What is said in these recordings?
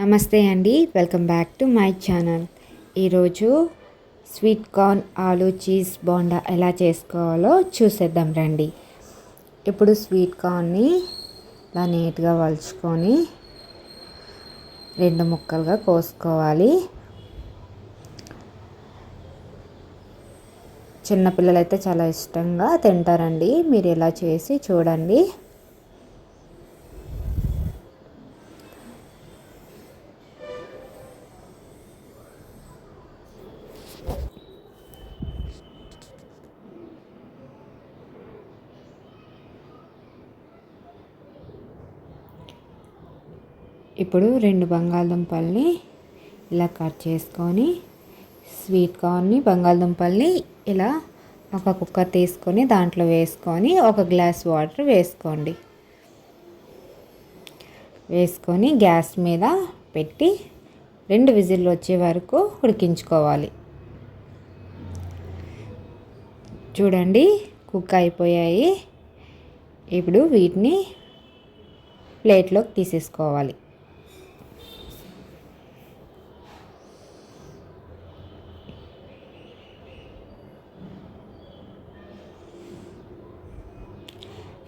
నమస్తే అండి, welcome back to my channel. ఈరోజు స్వీట్ కార్న్ ఆలు చీజ్ బోండా ఎలా చేసుకోవాలో చూసేద్దాం రండి. ఇప్పుడు స్వీట్ కార్న్ని ఇలా నీట్గా వలుచుకొని 2 ముక్కలుగా కోసుకోవాలి. చిన్నపిల్లలు అయితే చాలా ఇష్టంగా తింటారండి. మీరు ఇలా చేసి చూడండి. ఇప్పుడు 2 బంగాళదుంపల్ని ఇలా కట్ చేసుకొని స్వీట్ కార్న్ని బంగాళదుంపల్ని ఇలా ఒక కుక్కర్ తీసుకొని దాంట్లో వేసుకొని 1 గ్లాస్ వాటర్ వేసుకొని గ్యాస్ మీద పెట్టి 2 విజిల్లు వచ్చే వరకు ఉడికించుకోవాలి. చూడండి, కుక్ అయిపోయాయి. ఇప్పుడు వీటిని ప్లేట్లోకి తీసేసుకోవాలి.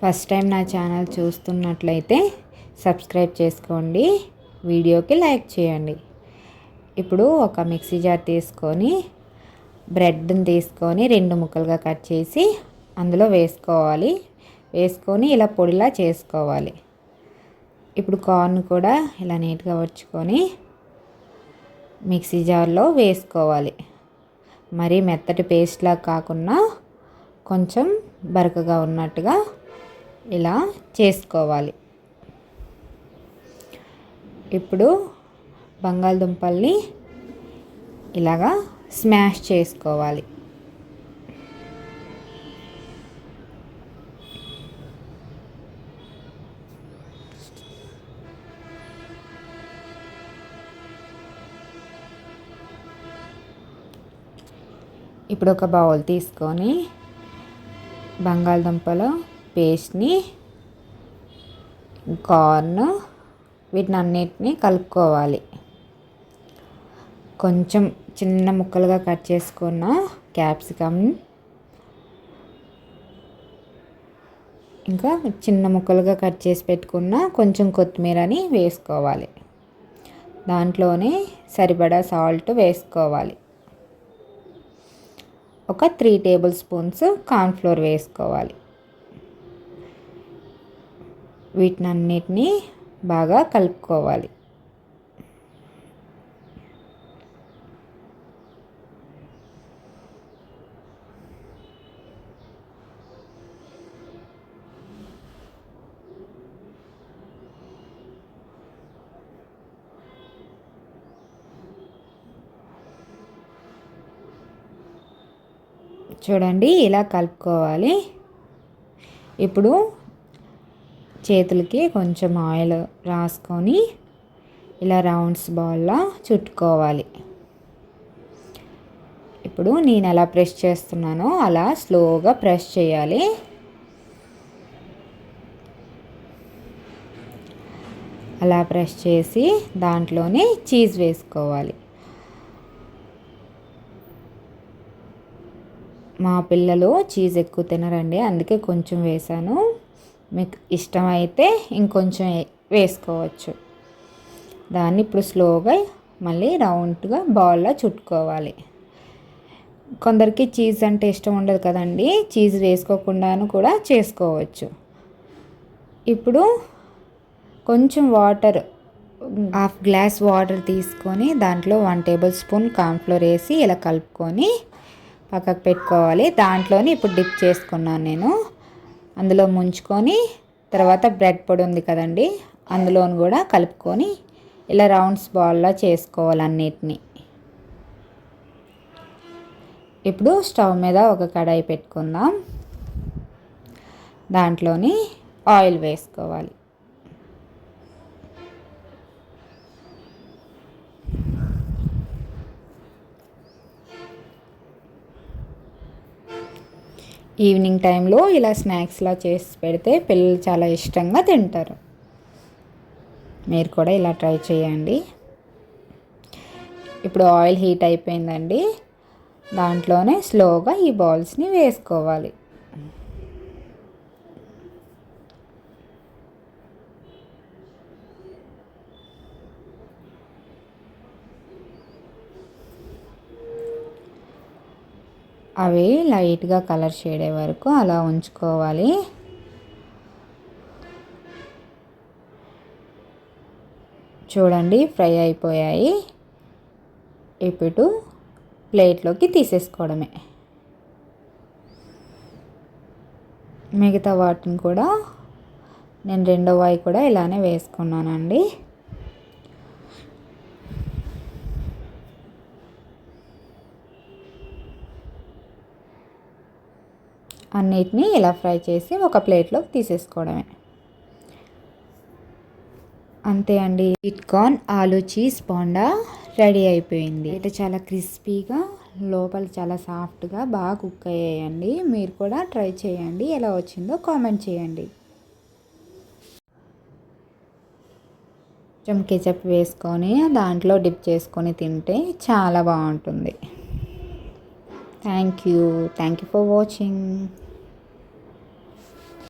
ఫస్ట్ టైం నా ఛానల్ చూస్తున్నట్లయితే సబ్స్క్రైబ్ చేసుకోండి, వీడియోకి లైక్ చేయండి. ఇప్పుడు ఒక మిక్సీ జార్ తీసుకొని బ్రెడ్ని తీసుకొని 2 ముక్కలుగా కట్ చేసి అందులో వేసుకొని ఇలా పొడిలా చేసుకోవాలి. ఇప్పుడు కార్న్ కూడా ఇలా నీట్గా వచ్చుకొని మిక్సీ జార్లో వేసుకోవాలి. మరీ మెత్తటి పేస్ట్లా కాకుండా కొంచెం బరకగా ఉన్నట్టుగా ఇలా చేసుకోవాలి. ఇప్పుడు బంగాళదుంపల్ని ఇలాగా స్మాష్ చేసుకోవాలి. ఇప్పుడు ఒక బౌల్ తీసుకొని బంగాళదుంపల పేస్ట్ని, కార్న్ వీటిని అన్నిటినీ కలుపుకోవాలి. కొంచెం చిన్న ముక్కలుగా కట్ చేసుకున్న క్యాప్సికమ్, ఇంకా చిన్న ముక్కలుగా కట్ చేసి పెట్టుకున్న కొంచెం కొత్తిమీరని వేసుకోవాలి. దాంట్లోనే సరిపడా సాల్ట్ వేసుకోవాలి. ఒక 3 టేబుల్ స్పూన్స్ కార్న్ఫ్లోర్ వేసుకోవాలి. వీటినన్నిటినీ బాగా కలుపుకోవాలి. చూడండి, ఇలా కలుపుకోవాలి. ఇప్పుడు చేతులకి కొంచెం ఆయిల్ రాసుకొని ఇలా రౌండ్స్ బాల్లా చుట్టుకోవాలి. ఇప్పుడు నేను ఎలా ప్రెస్ చేస్తున్నానో అలా స్లోగా ప్రెస్ చేయాలి. అలా ప్రెస్ చేసి దాంట్లోనే చీజ్ వేసుకోవాలి. మా పిల్లలు చీజ్ ఎక్కువ తినరండి, అందుకే కొంచెం వేసాను. మీకు ఇష్టమైతే ఇంకొంచెం వేసుకోవచ్చు. దాన్ని ఇప్పుడు స్లోగా మళ్ళీ రౌండ్గా బాల్లా చుట్టుకోవాలి. కొందరికి చీజ్ అంటే ఇష్టం ఉండదు కదండి, చీజ్ వేసుకోకుండాను కూడా చేసుకోవచ్చు. ఇప్పుడు కొంచెం వాటర్, 1/2 గ్లాస్ వాటర్ తీసుకొని దాంట్లో 1 టేబుల్ స్పూన్ కార్న్ఫ్లోర్ వేసి ఇలా కలుపుకొని పక్కకు పెట్టుకోవాలి. దాంట్లోని ఇప్పుడు డిప్ చేసుకున్నాను నేను. అందులో ముంచుకొని తర్వాత బ్రెడ్ పొడి ఉంది కదండి, అందులోని కూడా కలుపుకొని ఇలా రౌండ్స్ బాల్లా చేసుకోవాలి అన్నిటినీ. ఇప్పుడు స్టవ్ మీద ఒక కడాయి పెట్టుకుందాం. దాంట్లోని ఆయిల్ వేసుకోవాలి. ఈవినింగ్ టైంలో ఇలా స్నాక్స్లా చేసి పెడితే పిల్లలు చాలా ఇష్టంగా తింటారు. మీరు కూడా ఇలా ట్రై చేయండి. ఇప్పుడు ఆయిల్ హీట్ అయిపోయిందండి. దాంట్లోనే స్లోగా ఈ బాల్స్ని వేసుకోవాలి. అవి లైట్గా కలర్ షేడ్ అయ్యే వరకు అలా ఉంచుకోవాలి. చూడండి ఫ్రై అయిపోయాయి. ఇప్పుడు ప్లేట్లోకి తీసేసుకోవడమే. మిగతా వాటిని కూడా నేను రెండో వాయి కూడా ఇలానే వేసుకున్నానండి. అన్నిటినీ ఇలా ఫ్రై చేసి ఒక ప్లేట్లోకి తీసేసుకోవడమే. అంతే అండి, sweet corn aloo cheese bonda ready అయిపోయింది. అయితే చాలా క్రిస్పీగా, లోపల చాలా సాఫ్ట్గా బాగా కుక్ అయ్యాయండి. మీరు కూడా ట్రై చేయండి, ఎలా వచ్చిందో కామెంట్ చేయండి. కొంచెం కెచప్ వేసుకొని దాంట్లో డిప్ చేసుకొని తింటే చాలా బాగుంటుంది. Thank you for watching.